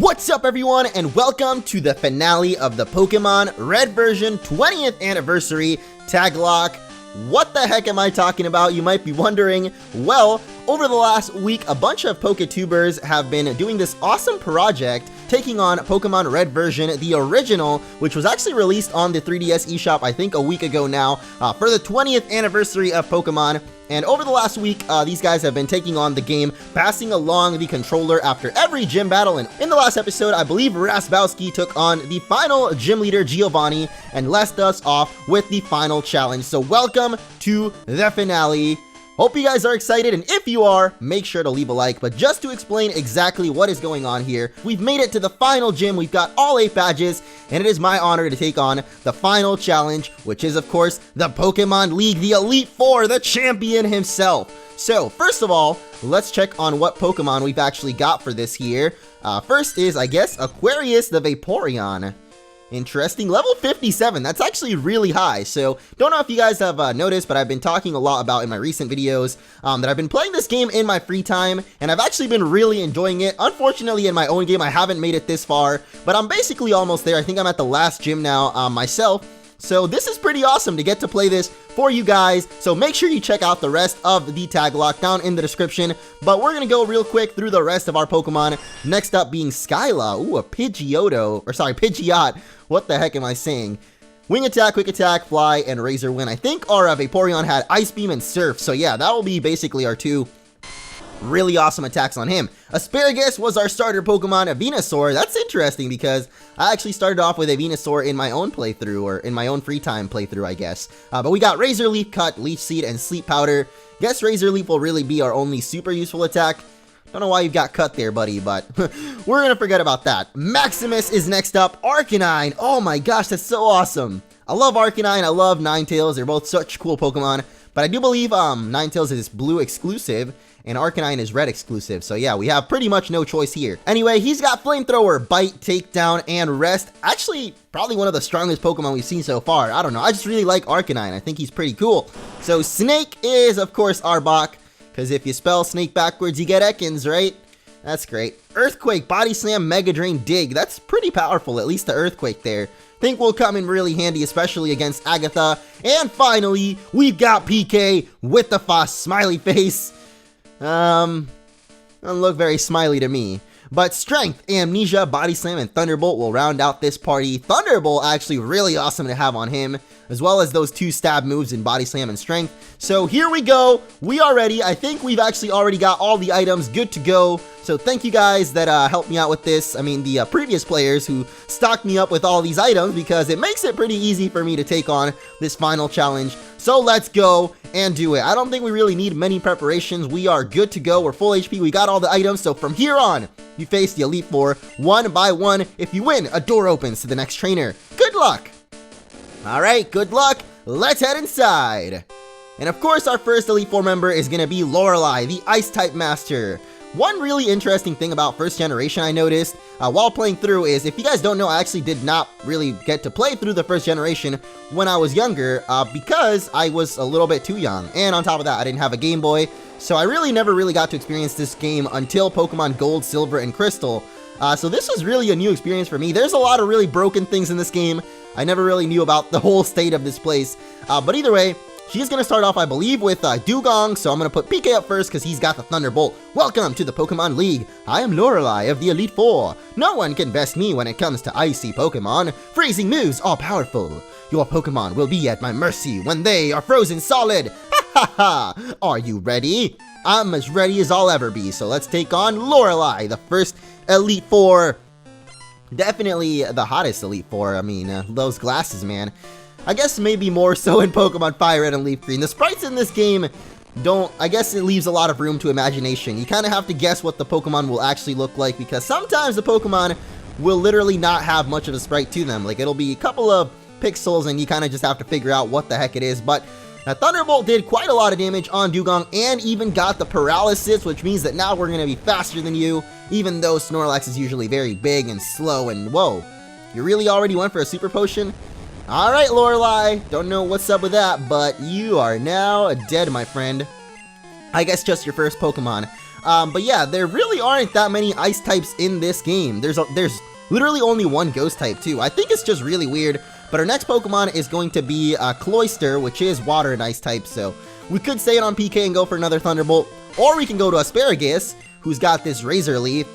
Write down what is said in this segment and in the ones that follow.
What's up everyone, and welcome to the finale of the Pokemon Red version 20th Anniversary Taglocke. What the heck am I talking about, you might be wondering? Well, over the last week, a bunch of PokeTubers have been doing this awesome project taking on Pokemon Red version, the original, which was actually released on the 3DS eShop, I think a week ago now, for the 20th anniversary of Pokemon. And over the last week, these guys have been taking on the game, passing along the controller after every gym battle. And in the last episode, I believe Rasbowski took on the final gym leader, Giovanni, and left us off with the final challenge. So welcome to the finale. Hope you guys are excited, and if you are, make sure to leave a like. But just to explain exactly what is going on here, we've made it to the final gym, we've got all 8 badges, and it is my honor to take on the final challenge, which is of course the Pokemon League, the Elite Four, the champion himself. So first of all, let's check on what Pokemon we've actually got for this here. First is, I guess, Aquarius the Vaporeon. Interesting, level 57, that's actually really high. So don't know if you guys have noticed, but I've been talking a lot about in my recent videos that I've been playing this game in my free time, and I've actually been really enjoying it. Unfortunately, in my own game, I haven't made it this far, but I'm basically almost there. I think I'm at the last gym now myself. So this is pretty awesome to get to play this for you guys, so make sure you check out the rest of the Taglocke down in the description. But we're gonna go real quick through the rest of our Pokemon. Next up being Skyla, ooh, a Pidgeot, what the heck am I saying? Wing Attack, Quick Attack, Fly, and Razor Wind. I think our Vaporeon had Ice Beam and Surf, so yeah, that will be basically our two really awesome attacks on him. Asparagus was our starter Pokemon, a Venusaur. That's interesting because I actually started off with a Venusaur in my own playthrough, or in my own free time playthrough, I guess. But we got Razor Leaf, Cut, Leaf Seed, and Sleep Powder. Guess Razor Leaf will really be our only super useful attack. Don't know why you've got Cut there, buddy, but we're gonna forget about that. Maximus is next up. Arcanine. Oh my gosh, that's so awesome. I love Arcanine, I love Ninetales. They're both such cool Pokemon. But I do believe Ninetales is blue exclusive, and Arcanine is red exclusive, so yeah, we have pretty much no choice here. Anyway, he's got Flamethrower, Bite, Takedown, and Rest. Actually, probably one of the strongest Pokemon we've seen so far. I don't know, I just really like Arcanine. I think he's pretty cool. So Snake is, of course, Arbok, because if you spell Snake backwards, you get Ekans, right? That's great. Earthquake, Body Slam, Mega Drain, Dig. That's pretty powerful, at least the Earthquake there. Think will come in really handy, especially against Agatha. And finally, we've got PK with the Foss smiley face. Doesn't look very smiley to me. But Strength, Amnesia, Body Slam, and Thunderbolt will round out this party. Thunderbolt actually really awesome to have on him, as well as those 2 stab moves in Body Slam and Strength. So here we go, we are ready. I think we've actually already got all the items good to go. So thank you guys that helped me out with this. I mean, the previous players who stocked me up with all these items, because it makes it pretty easy for me to take on this final challenge. So let's go and do it. I don't think we really need many preparations. We are good to go. We're full HP. We got all the items. So from here on, you face the Elite Four one by one. If you win, a door opens to the next trainer. Good luck. All right, good luck. Let's head inside. And of course, our first Elite Four member is going to be Lorelei, the Ice-type Master. One really interesting thing about first generation I noticed while playing through is, if you guys don't know, I actually did not really get to play through the first generation when I was younger because I was a little bit too young. And on top of that, I didn't have a Game Boy, so I really never really got to experience this game until Pokemon Gold, Silver, and Crystal. So this was really a new experience for me. There's a lot of really broken things in this game. I never really knew about the whole state of this place. But either way, she's going to start off, I believe, with DEWGONG, so I'm going to put PK up first because he's got the Thunderbolt. Welcome to the Pokemon League. I am Lorelei of the Elite Four. No one can best me when it comes to icy Pokemon. Freezing moves are powerful. Your Pokemon will be at my mercy when they are frozen solid. Ha ha ha! Are you ready? I'm as ready as I'll ever be, so let's take on Lorelei, the first Elite Four. Definitely the hottest Elite Four. I mean, those glasses, man. I guess maybe more so in Pokemon Fire Red and Leaf Green. The sprites in this game I guess it leaves a lot of room to imagination. You kind of have to guess what the Pokemon will actually look like, because sometimes the Pokemon will literally not have much of a sprite to them. Like, it'll be a couple of pixels and you kind of just have to figure out what the heck it is. But Thunderbolt did quite a lot of damage on DEWGONG and even got the paralysis, which means that now we're going to be faster than you, even though Snorlax is usually very big and slow. And whoa, you really already went for a super potion? Alright, Lorelei, don't know what's up with that, but you are now dead, my friend. I guess just your first Pokemon. But yeah, there really aren't that many ice types in this game. There's literally only one ghost type too. I think it's just really weird. But our next Pokemon is going to be CLOYSTER, which is water and ice type. So we could stay it on PK and go for another Thunderbolt. Or we can go to Asparagus, who's got this Razor Leaf.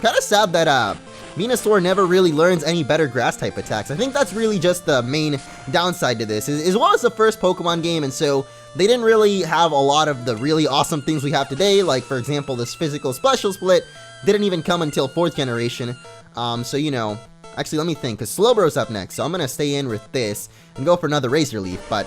Kind of sad that Venusaur never really learns any better grass type attacks. I think that's really just the main downside to this. As well as the first Pokemon game, and so they didn't really have a lot of the really awesome things we have today. Like, for example, this physical special split didn't even come until 4th generation. So, you know, actually, let me think, because Slowbro's up next, so I'm going to stay in with this and go for another Razor Leaf. But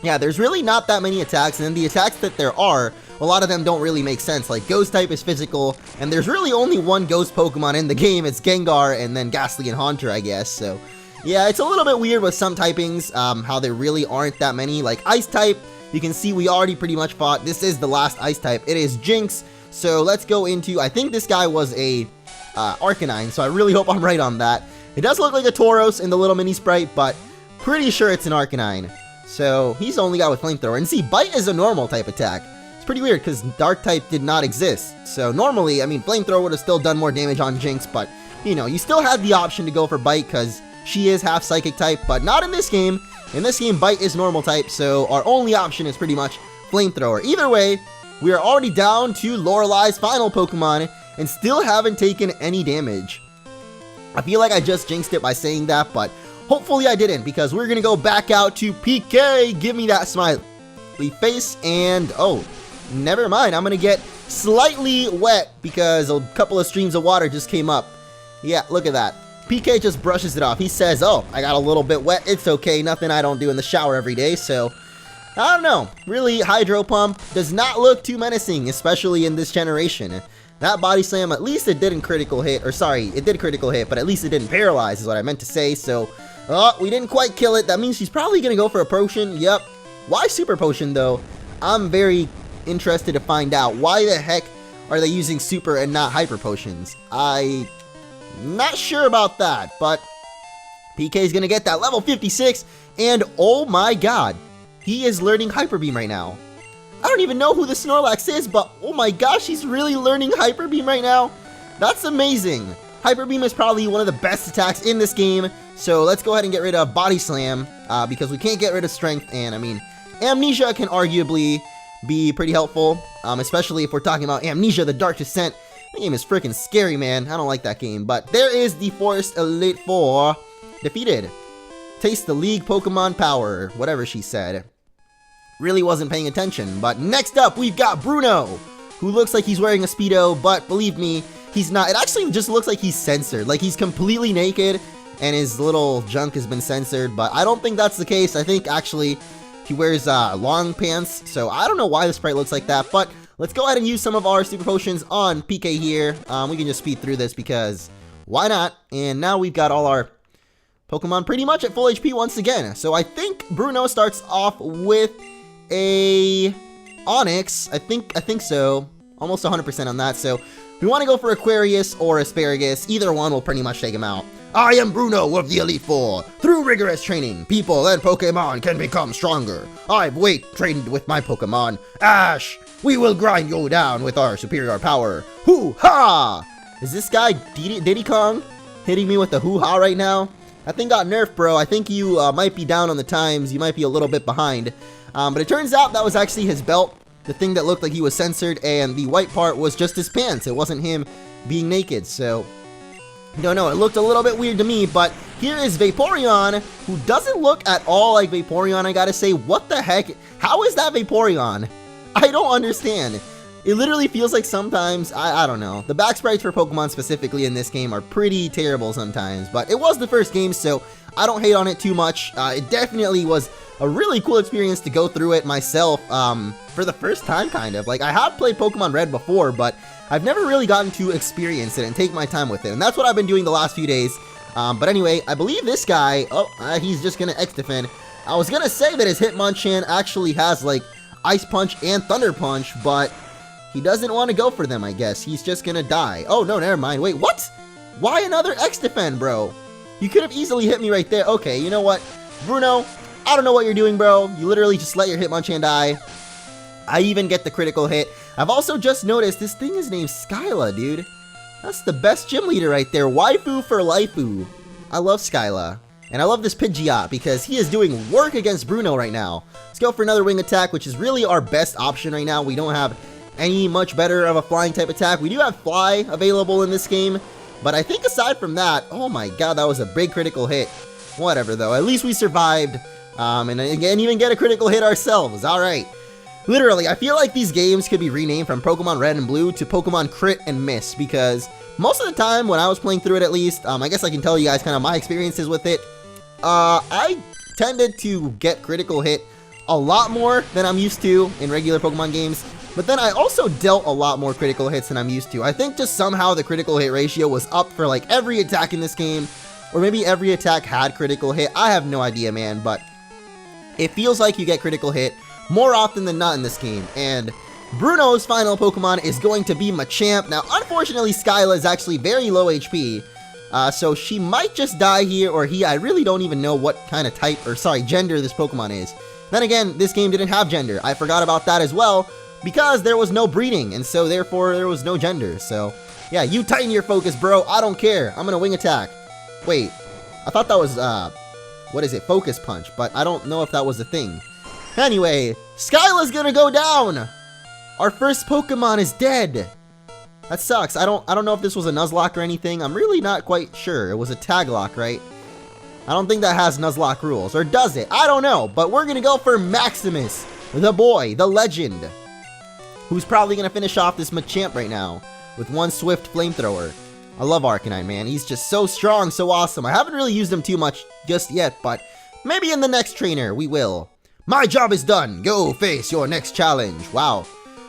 yeah, there's really not that many attacks, and then the attacks that there are, a lot of them don't really make sense. Like, Ghost type is physical, and there's really only one Ghost Pokemon in the game. It's Gengar, and then Ghastly and Haunter, I guess. So, yeah, it's a little bit weird with some typings, how there really aren't that many. Like, Ice type, you can see we already pretty much fought. This is the last Ice type. It is Jinx. So, let's go into, I think this guy was a Arcanine, so I really hope I'm right on that. It does look like a Tauros in the little mini sprite, but pretty sure it's an Arcanine. So, he's the only guy with Flamethrower. And see, Bite is a normal type attack. It's pretty weird, because Dark type did not exist. So, normally, I mean, Flamethrower would have still done more damage on Jinx, but, you know, you still had the option to go for Bite, because she is half Psychic type, but not in this game. In this game, Bite is normal type, so our only option is pretty much Flamethrower. Either way, we are already down to Lorelei's final Pokemon, and still haven't taken any damage. I feel like I just jinxed it by saying that, but hopefully I didn't, because we're going to go back out to PK. Give me that smiley face, and oh, never mind. I'm going to get slightly wet because a couple of streams of water just came up. Yeah, look at that. PK just brushes it off. He says, oh, I got a little bit wet. It's okay. Nothing I don't do in the shower every day, so I don't know. Really, Hydro Pump does not look too menacing, especially in this generation. That Body Slam, at least it didn't critical hit, or sorry, it did critical hit, but at least it didn't paralyze is what I meant to say, so, oh, we didn't quite kill it. That means she's probably going to go for a potion. Yep. Why Super Potion, though? I'm very interested to find out. Why the heck are they using Super and not Hyper Potions? I'm not sure about that, but PK is going to get that level 56, and oh my god, he is learning Hyper Beam right now. I don't even know who the Snorlax is, but oh my gosh, he's really learning Hyper Beam right now. That's amazing. Hyper Beam is probably one of the best attacks in this game, so let's go ahead and get rid of Body Slam, because we can't get rid of Strength, and I mean, Amnesia can arguably be pretty helpful, especially if we're talking about Amnesia, the Dark Descent. That game is freaking scary, man. I don't like that game, but there is the Forest Elite Four defeated. Taste the League Pokemon power, whatever she said. Really wasn't paying attention, but next up we've got Bruno, who looks like he's wearing a Speedo, but believe me, he's not. It actually just looks like he's censored, like he's completely naked and his little junk has been censored, but I don't think that's the case. I think actually he wears long pants, so I don't know why the sprite looks like that, but let's go ahead and use some of our Super Potions on PK here. We can just speed through this because why not? And now we've got all our Pokemon pretty much at full HP once again. So I think Bruno starts off with a Onix. I think so. Almost 100% on that. So we want to go for Aquarius or Asparagus. Either one will pretty much take him out. I am Bruno of the Elite Four. Through rigorous training, people and Pokemon can become stronger. I've trained with my Pokemon. Ash, we will grind you down with our superior power. Hoo-ha! Is this guy Diddy Kong hitting me with the hoo-ha right now? That thing got nerfed, bro. I think you might be down on the times. You might be a little bit behind. But it turns out that was actually his belt. The thing that looked like he was censored, and the white part was just his pants. It wasn't him being naked, so don't know. It looked a little bit weird to me, but here is Vaporeon, who doesn't look at all like Vaporeon, I gotta say. What the heck? How is that Vaporeon? I don't understand. It literally feels like sometimes, I don't know. The back sprites for Pokemon specifically in this game are pretty terrible sometimes, but it was the first game, so I don't hate on it too much. It definitely was a really cool experience to go through it myself for the first time, kind of. Like, I have played Pokemon Red before, but I've never really gotten to experience it and take my time with it, and that's what I've been doing the last few days. But anyway, I believe this guy, he's just gonna X-Defend. I was gonna say that his Hitmonchan actually has, like, Ice Punch and Thunder Punch, but he doesn't want to go for them, I guess. He's just gonna die. Oh, no, never mind. Wait, what? Why another X-Defend, bro? You could have easily hit me right there. Okay, you know what? Bruno, I don't know what you're doing, bro. You literally just let your Hitmonchan die. I even get the critical hit. I've also just noticed this thing is named Skyla, dude. That's the best gym leader right there. Waifu for Laifu. I love Skyla. And I love this Pidgeot because he is doing work against Bruno right now. Let's go for another wing attack, which is really our best option right now. We don't have any much better of a flying type attack. We do have fly available in this game, but I think aside from that, oh my god, that was a big critical hit. Whatever though, at least we survived, and even get a critical hit ourselves. Alright. Literally, I feel like these games could be renamed from Pokemon Red and Blue to Pokemon Crit and Miss, because most of the time when I was playing through it at least, I guess I can tell you guys kind of my experiences with it. I tended to get critical hit a lot more than I'm used to in regular Pokemon games, but then I also dealt a lot more critical hits than I'm used to. I think just somehow the critical hit ratio was up for like every attack in this game, or maybe every attack had critical hit. I have no idea, man, but it feels like you get critical hit more often than not in this game, and Bruno's final Pokemon is going to be Machamp. Now, unfortunately, Skyla is actually very low HP, so she might just die here, or he. I really don't even know what kind of type, or sorry, gender this Pokemon is. Then again, this game didn't have gender. I forgot about that as well, because there was no breeding, and so therefore there was no gender. So, yeah, you tighten your focus, bro. I don't care. I'm gonna wing attack. Wait, I thought that was, what is it? Focus Punch, but I don't know if that was a thing. Anyway, Skyla's gonna go down! Our first Pokemon is dead! That sucks. I don't know if this was a Nuzlocke or anything. I'm really not quite sure. It was a Taglocke, right? I don't think that has Nuzlocke rules. Or does it? I don't know. But we're gonna go for Maximus, the boy, the legend, who's probably gonna finish off this Machamp right now with one swift flamethrower. I love Arcanine, man. He's just so strong, so awesome. I haven't really used him too much just yet, but maybe in the next trainer we will. My job is done. Go face your next challenge. Wow.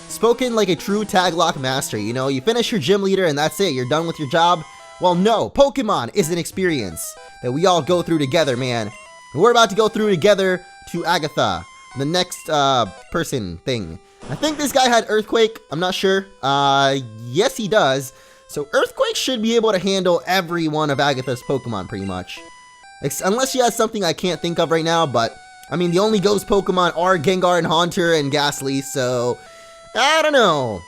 Spoken like a true Taglocke master, you know, you finish your gym leader and that's it, you're done with your job. Well, no, Pokemon is an experience that we all go through together, man. And we're about to go through together to Agatha, the next person thing. I think this guy had Earthquake, I'm not sure. Yes he does. So Earthquake should be able to handle every one of Agatha's Pokemon pretty much. Unless she has something I can't think of right now, but I mean the only ghost Pokemon are Gengar and Haunter and Ghastly, so I don't know.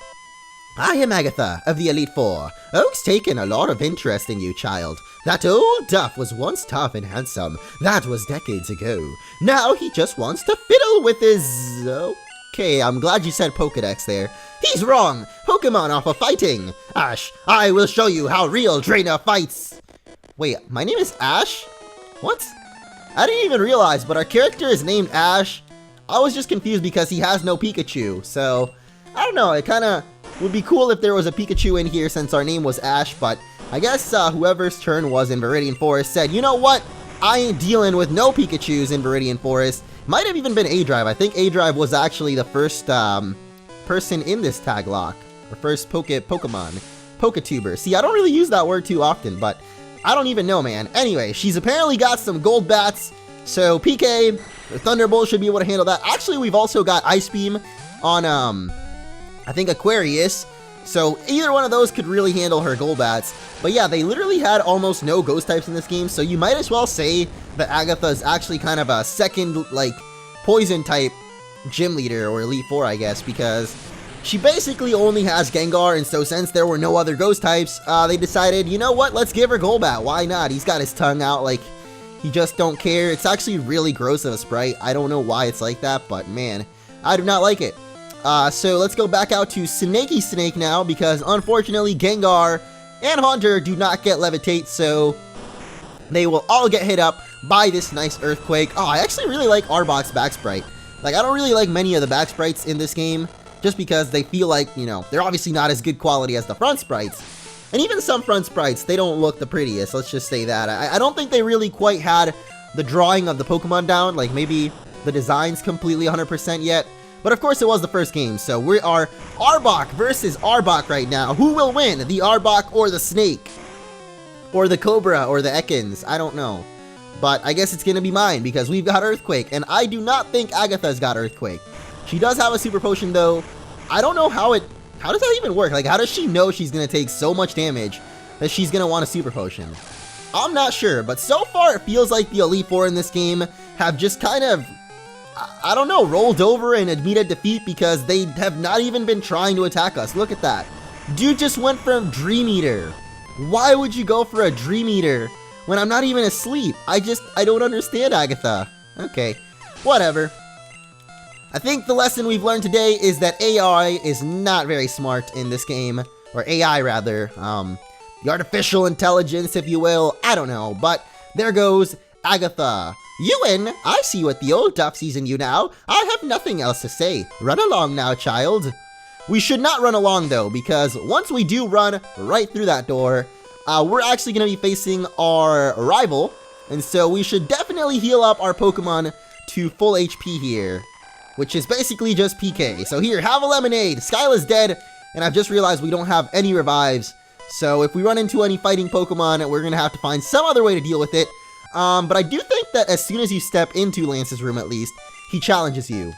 I am Agatha of the Elite Four. Oak's taken a lot of interest in you, child. That old Duff was once tough and handsome. That was decades ago. Now he just wants to fiddle with his... Okay, I'm glad you said Pokedex there. He's wrong! Pokemon are for fighting! Ash, I will show you how real trainer fights! Wait, my name is Ash? What? I didn't even realize, but our character is named Ash. I was just confused because he has no Pikachu, so... I don't know, it kinda would be cool if there was a Pikachu in here since our name was Ash, but I guess whoever's turn was in Viridian Forest said, you know what? I ain't dealing with no Pikachus in Viridian Forest. Might have even been A-Drive. I think A-Drive was actually the first person in this Taglocke. Or first Pokemon. Poketuber. See, I don't really use that word too often, but I don't even know, man. Anyway, she's apparently got some Golbats, so PK, or Thunderbolt should be able to handle that. Actually, we've also got Ice Beam on, I think Aquarius, so either one of those could really handle her Golbats. But yeah, they literally had almost no ghost types in this game, so you might as well say that Agatha is actually kind of a second, like, poison type gym leader, or Elite Four, I guess, because she basically only has Gengar, and so since there were no other ghost types, they decided, you know what, let's give her Golbat, why not? He's got his tongue out like he just don't care. It's actually really gross of a sprite. I don't know why it's like that, but man, I do not like it. So let's go back out to Snakey Snake now, because unfortunately Gengar and Haunter do not get Levitate, so they will all get hit up by this nice Earthquake. Oh, I actually really like Arbok's back sprite. Like, I don't really like many of the back sprites in this game, just because they feel like, you know, they're obviously not as good quality as the front sprites. And even some front sprites, they don't look the prettiest, let's just say that. I don't think they really quite had the drawing of the Pokemon down, like maybe the design's completely 100% yet. But of course it was the first game, so we are Arbok versus Arbok right now. Who will win, the Arbok or the Snake? Or the Cobra or the Ekans, I don't know. But I guess it's gonna be mine, because we've got Earthquake, and I do not think Agatha's got Earthquake. She does have a Super Potion though. I don't know how does that even work? Like, how does she know she's gonna take so much damage that she's gonna want a Super Potion? I'm not sure, but so far it feels like the Elite Four in this game have just kind of I don't know, rolled over and admitted defeat because they have not even been trying to attack us. Look at that. Dude just went from Dream Eater. Why would you go for a Dream Eater when I'm not even asleep? I don't understand, Agatha. Okay, whatever. I think the lesson we've learned today is that AI is not very smart in this game, or AI rather. The artificial intelligence, if you will, I don't know, but there goes Agatha. Ewan, I see what the old duck sees in you now. I have nothing else to say. Run along now, child. We should not run along though, because once we do run right through that door, we're actually going to be facing our rival, and so we should definitely heal up our Pokemon to full HP here, which is basically just PK. So here, have a lemonade. Skyla's dead, and I've just realized we don't have any revives, so if we run into any fighting Pokemon, we're going to have to find some other way to deal with it. But I do think that as soon as you step into Lance's room, at least, he challenges you.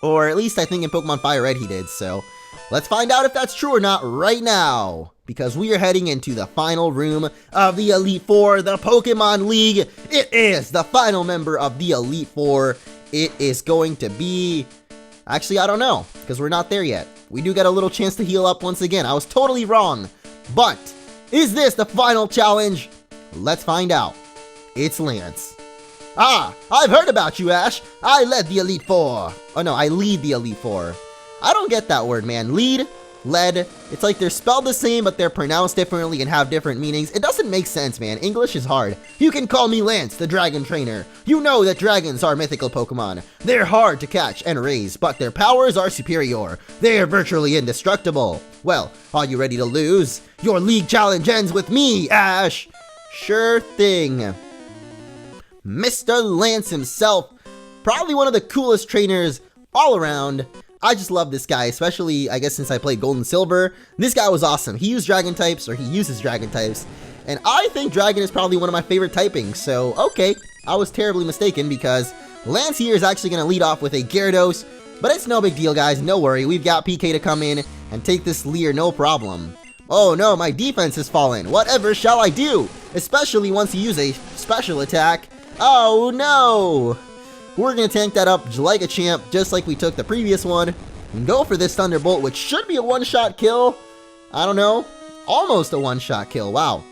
Or at least I think in Pokemon Fire Red he did, so let's find out if that's true or not right now. Because we are heading into the final room of the Elite Four, the Pokemon League. It is the final member of the Elite Four. It is going to be... Actually, I don't know, because we're not there yet. We do get a little chance to heal up once again. I was totally wrong. But, is this the final challenge? Let's find out. It's Lance. Ah, I've heard about you, Ash. I led the Elite Four. Oh no, I lead the Elite Four. I don't get that word, man. Lead, led, it's like they're spelled the same, but they're pronounced differently and have different meanings. It doesn't make sense, man. English is hard. You can call me Lance, the dragon trainer. You know that dragons are mythical Pokemon. They're hard to catch and raise, but their powers are superior. They're virtually indestructible. Well, are you ready to lose? Your league challenge ends with me, Ash. Sure thing. Mr. Lance himself, probably one of the coolest trainers all around. I just love this guy, especially, I guess, since I played Gold and Silver. This guy was awesome. He used Dragon types, or he uses Dragon types, and I think Dragon is probably one of my favorite typings, so, okay, I was terribly mistaken, because Lance here is actually going to lead off with a Gyarados, but it's no big deal, guys, no worry. We've got PK to come in and take this Leer, no problem. Oh no, my defense has fallen. Whatever shall I do? Especially once you use a special attack. Oh no! We're gonna tank that up like a champ, just like we took the previous one, and go for this Thunderbolt, which should be a one-shot kill. I don't know. Almost a one-shot kill. Wow.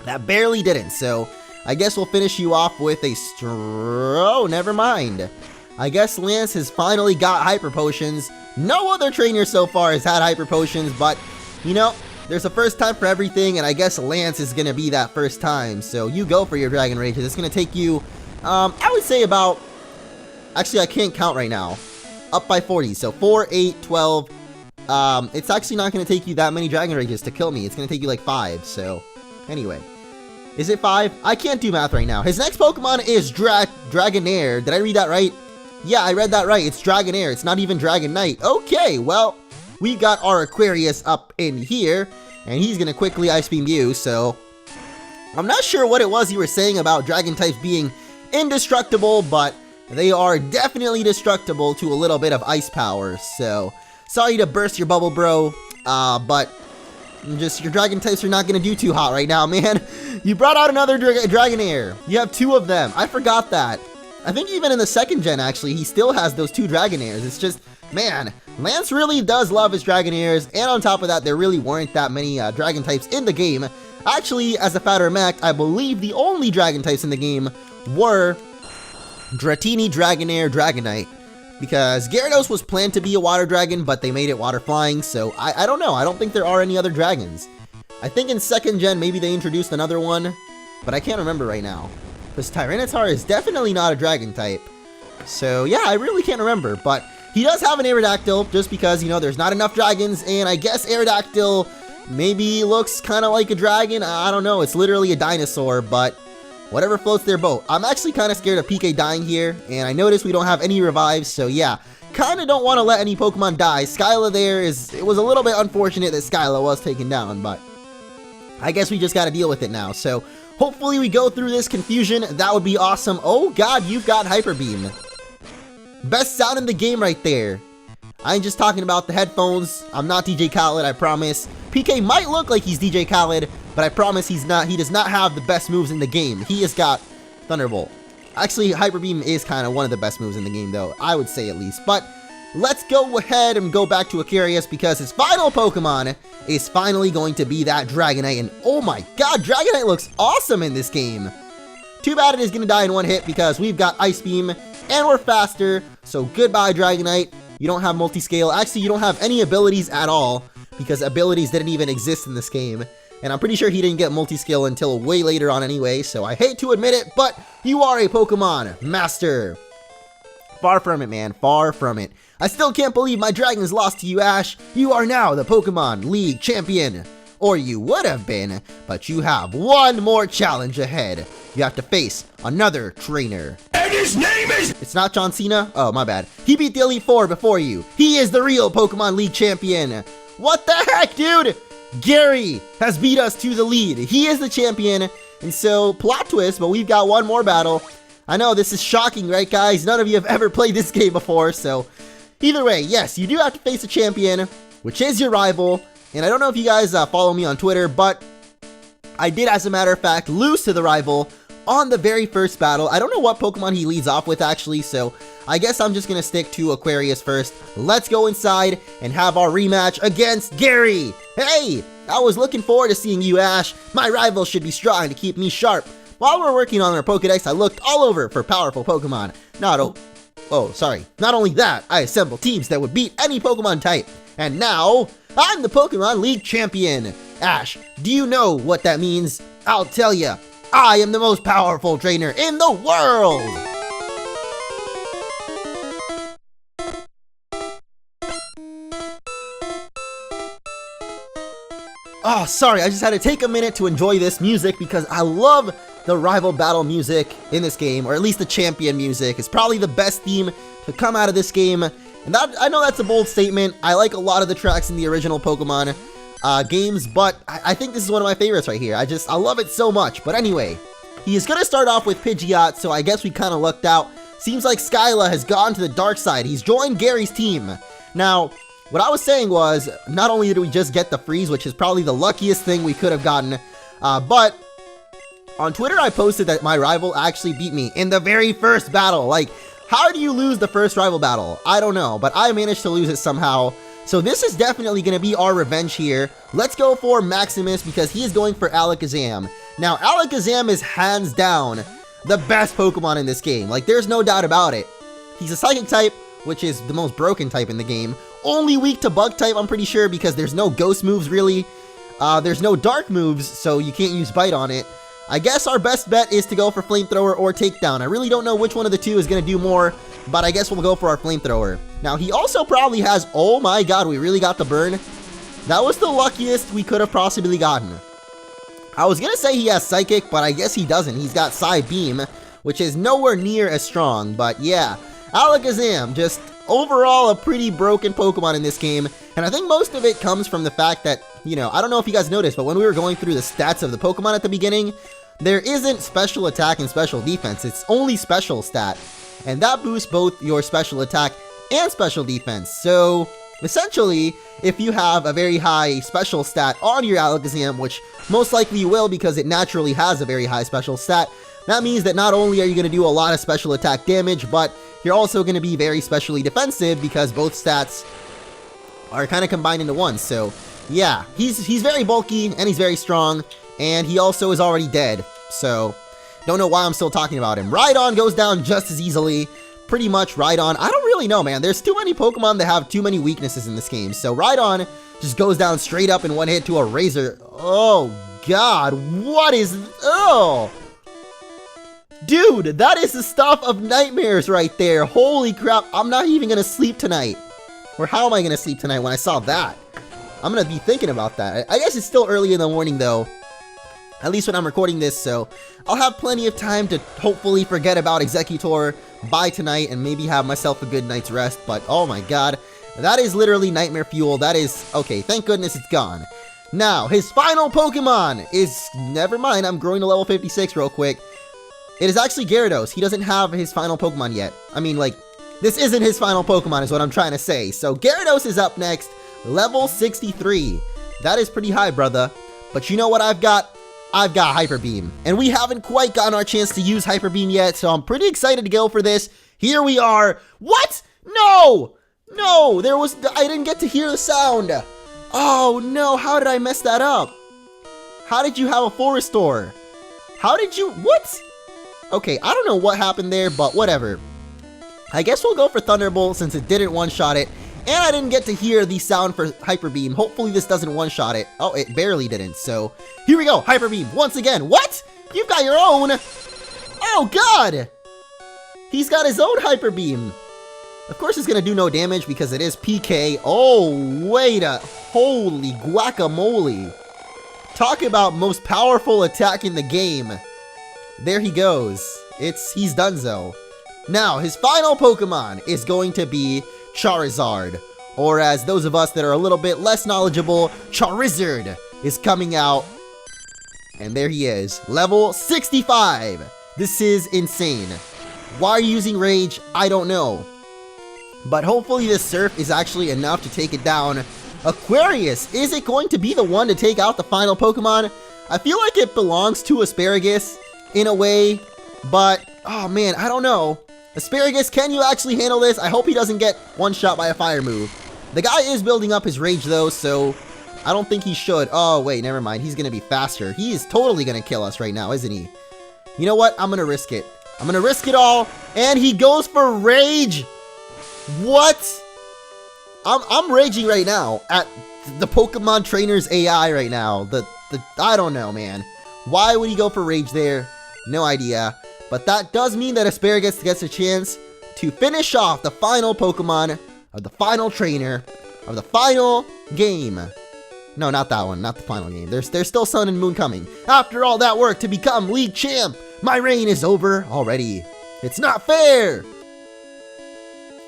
That barely didn't, so I guess we'll finish you off with a Oh, never mind. I guess Lance has finally got Hyper Potions. No other trainer so far has had Hyper Potions, but, you know, there's a first time for everything, and I guess Lance is gonna be that first time. So you go for your Dragon Rage. It's gonna take you, I would say about, actually I can't count right now, up by 40. So 4, 8, 12. It's actually not gonna take you that many Dragon Rages to kill me. It's gonna take you like 5. So anyway, is it 5? I can't do math right now. His next Pokemon is Dragonair. Did I read that right? Yeah, I read that right. It's Dragonair. It's not even Dragonite. Okay, well, we've got our Aquarius up in here, and he's gonna quickly Ice Beam you, so I'm not sure what it was you were saying about Dragon types being indestructible, but they are definitely destructible to a little bit of ice power, so sorry to burst your bubble, bro, but just your Dragon types are not gonna do too hot right now, man. You brought out another Dragonair. You have 2 of them. I forgot that. I think even in the 2nd gen, actually, he still has those 2 Dragonairs. It's just, man, Lance really does love his Dragonairs, and on top of that, there really weren't that many Dragon types in the game. Actually, as a matter of fact, I believe the only Dragon types in the game were Dratini, Dragonair, Dragonite, because Gyarados was planned to be a water dragon, but they made it water flying, so I don't know. I don't think there are any other dragons. I think in 2nd gen, maybe they introduced another one, but I can't remember right now. Because Tyranitar is definitely not a dragon type. So yeah, I really can't remember, but he does have an Aerodactyl, just because, you know, there's not enough dragons, and I guess Aerodactyl maybe looks kind of like a dragon. I don't know, it's literally a dinosaur, but whatever floats their boat. I'm actually kind of scared of PK dying here, and I noticed we don't have any revives, so yeah, kind of don't want to let any Pokemon die. Skyla there it was a little bit unfortunate that Skyla was taken down, but I guess we just got to deal with it now, so hopefully we go through this confusion. That would be awesome. Oh god, you've got Hyper Beam. Best sound in the game right there. I ain't just talking about the headphones. I'm not DJ Khaled, I promise. PK might look like he's DJ Khaled, but I promise he's not. He does not have the best moves in the game. He has got Thunderbolt. Actually, Hyper Beam is kind of one of the best moves in the game, though, I would say at least. But let's go ahead and go back to Aquarius because his final Pokemon is finally going to be that Dragonite. And oh my god, Dragonite looks awesome in this game. Too bad it is going to die in one hit because we've got Ice Beam and we're faster. So goodbye, Dragonite. You don't have multi-scale. Actually, you don't have any abilities at all because abilities didn't even exist in this game. And I'm pretty sure he didn't get multi-scale until way later on anyway, so I hate to admit it, but you are a Pokemon Master. Far from it, man. Far from it. I still can't believe my Dragons lost to you, Ash. You are now the Pokemon League Champion. Or you would have been, but you have one more challenge ahead. You have to face another trainer. And his name is... It's not John Cena? Oh, my bad. He beat the Elite Four before you. He is the real Pokemon League Champion. What the heck, dude? Gary has beat us to the lead. He is the champion. And so, plot twist, but we've got one more battle. I know this is shocking, right, guys? None of you have ever played this game before, so... Either way, yes, you do have to face a champion, which is your rival. And I don't know if you guys follow me on Twitter, but I did, as a matter of fact, lose to the rival on the very first battle. I don't know what Pokemon he leads off with, actually, so I guess I'm just going to stick to Aquarius first. Let's go inside and have our rematch against Gary. Hey, I was looking forward to seeing you, Ash. My rival should be strong to keep me sharp. While we're working on our Pokedex, I looked all over for powerful Pokemon. Not only that, I assembled teams that would beat any Pokemon type. And now, I'm the Pokemon League Champion. Ash, do you know what that means? I'll tell ya. I am the most powerful trainer in the world. Oh, sorry, I just had to take a minute to enjoy this music because I love the rival battle music in this game, or at least the champion music. It's probably the best theme to come out of this game. And that, I know that's a bold statement. I like a lot of the tracks in the original Pokemon games, but I think this is one of my favorites right here. I love it so much. But anyway, he is going to start off with Pidgeot, so I guess we kind of lucked out. Seems like Skyla has gone to the dark side. He's joined Gary's team. Now, what I was saying was, not only did we just get the freeze, which is probably the luckiest thing we could have gotten, but on Twitter I posted that my rival actually beat me in the very first battle. Like, how do you lose the first rival battle? I don't know, but I managed to lose it somehow. So this is definitely going to be our revenge here. Let's go for Maximus because he is going for Alakazam. Now, Alakazam is hands down the best Pokemon in this game. Like, there's no doubt about it. He's a Psychic type, which is the most broken type in the game. Only weak to Bug type, I'm pretty sure, because there's no Ghost moves, really. There's no Dark moves, so you can't use Bite on it. I guess our best bet is to go for Flamethrower or Takedown. I really don't know which one of the two is going to do more, but I guess we'll go for our Flamethrower. Now, he also probably has... Oh my god, we really got the burn. That was the luckiest we could have possibly gotten. I was going to say he has Psychic, but I guess he doesn't. He's got Psy Beam, which is nowhere near as strong, but yeah. Alakazam, just overall a pretty broken Pokemon in this game, and I think most of it comes from the fact that, you know, I don't know if you guys noticed, but when we were going through the stats of the Pokemon at the beginning, there isn't special attack and special defense, it's only special stat, and that boosts both your special attack and special defense. So essentially, if you have a very high special stat on your Alakazam, which most likely you will because it naturally has a very high special stat, that means that not only are you going to do a lot of special attack damage, but you're also going to be very specially defensive because both stats are kind of combined into one. So yeah, he's very bulky and he's very strong, and he also is already dead. So don't know why I'm still talking about him. Rhydon goes down just as easily. Pretty much Rhydon. I don't really know, man. There's too many Pokemon that have too many weaknesses in this game. So Rhydon just goes down straight up in one hit to a Razor. Oh god, what is... Oh! Dude, that is the stuff of nightmares right there. Holy crap, I'm not even gonna sleep tonight. Or how am I gonna sleep tonight when I saw that? I'm gonna be thinking about that. I guess it's still early in the morning though. At least when I'm recording this, so I'll have plenty of time to hopefully forget about Exeggutor by tonight and maybe have myself a good night's rest. But oh my god, that is literally nightmare fuel. That is... Okay, thank goodness it's gone. Now, his final Pokemon is... Never mind, I'm growing to level 56 real quick. It is actually Gyarados. He doesn't have his final Pokemon yet. I mean, like, this isn't his final Pokemon is what I'm trying to say. So Gyarados is up next, level 63. That is pretty high, brother. But you know what I've got? I've got Hyper Beam. And we haven't quite gotten our chance to use Hyper Beam yet, so I'm pretty excited to go for this. Here we are. What? No! No, I didn't get to hear the sound. Oh no, how did I mess that up? How did you have a full restore? How did you, what? Okay, I don't know what happened there, but whatever. I guess we'll go for Thunderbolt since it didn't one-shot it. And I didn't get to hear the sound for Hyper Beam. Hopefully this doesn't one-shot it. Oh, it barely didn't. So here we go. Hyper Beam once again. What? You've got your own. Oh, God. He's got his own Hyper Beam. Of course, it's going to do no damage because it is PK. Oh, wait a... Holy guacamole. Talk about most powerful attack in the game. There he goes. He's donezo. Now, his final Pokemon is going to be Charizard. Or as those of us that are a little bit less knowledgeable, Charizard is coming out. And there he is. Level 65. This is insane. Why are you using Rage? I don't know. But hopefully this Surf is actually enough to take it down. Aquarius, is it going to be the one to take out the final Pokemon? I feel like it belongs to Asparagus in a way, but oh man, I don't know. Asparagus, can you actually handle this? I hope he doesn't get one shot by a fire move. The guy is building up his Rage though, so I don't think he should. Oh wait, never mind. He's gonna be faster. He is totally gonna kill us right now, isn't he? You know what? I'm gonna risk it. I'm gonna risk it all, and he goes for Rage. What? I'm raging right now at the Pokemon Trainer's AI right now. I don't know, man. Why would he go for Rage there? No idea. But that does mean that Asparagus gets a chance to finish off the final Pokemon of the final trainer of the final game. No, not that one. Not the final game. There's still Sun and Moon coming. After all that work to become League Champ, my reign is over already. It's not fair.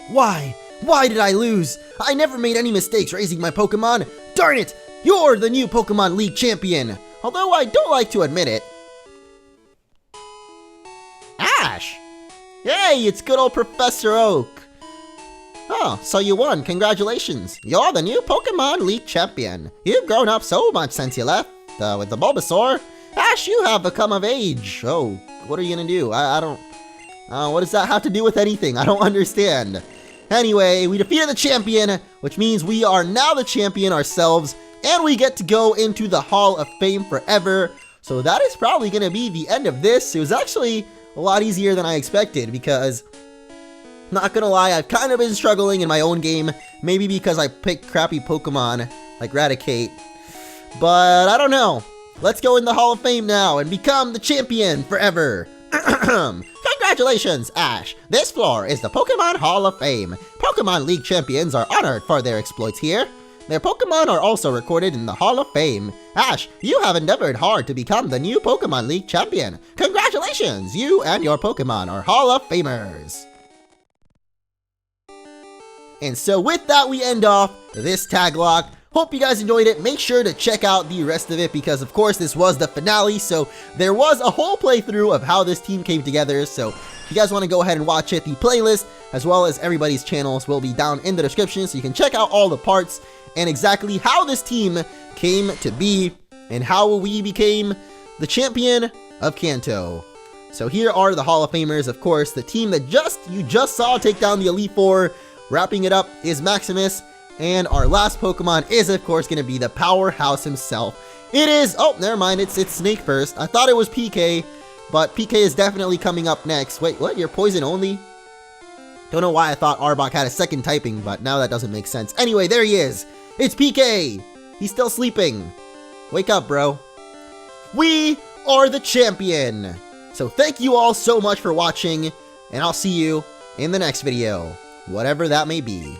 Why? Why did I lose? I never made any mistakes raising my Pokemon. Darn it! You're the new Pokemon League champion. Although I don't like to admit it. Ash! Hey, it's good old Professor Oak. Oh, so you won. Congratulations. You're the new Pokemon League champion. You've grown up so much since you left with the Bulbasaur. Ash, you have become of age. Oh, what are you gonna do? I don't... what does that have to do with anything? I don't understand. Anyway, we defeated the champion, which means we are now the champion ourselves, and we get to go into the Hall of Fame forever. So that is probably going to be the end of this. It was actually a lot easier than I expected because, not gonna lie, I've kind of been struggling in my own game. Maybe because I picked crappy Pokemon like Raticate. But I don't know. Let's go in the Hall of Fame now and become the champion forever. Congratulations, Ash! This floor is the Pokemon Hall of Fame. Pokemon League champions are honored for their exploits here. Their Pokemon are also recorded in the Hall of Fame. Ash, you have endeavored hard to become the new Pokemon League champion. Congratulations! You and your Pokemon are Hall of Famers. And so with that, we end off this tag lock. Hope you guys enjoyed it. Make sure to check out the rest of it because, of course, this was the finale. So there was a whole playthrough of how this team came together. So if you guys want to go ahead and watch it, the playlist, as well as everybody's channels, will be down in the description. So you can check out all the parts and exactly how this team came to be and how we became the champion of Kanto. So here are the Hall of Famers. Of course, the team that you just saw take down the Elite Four. Wrapping it up is Maximus. And our last Pokemon is, of course, going to be the powerhouse himself. It is... Oh, never mind. It's Snake first. I thought it was PK, but PK is definitely coming up next. Wait, what? You're poison only? Don't know why I thought Arbok had a second typing, but now that doesn't make sense. Anyway, there he is. It's PK. He's still sleeping. Wake up, bro. We are the champion. So thank you all so much for watching, and I'll see you in the next video, whatever that may be.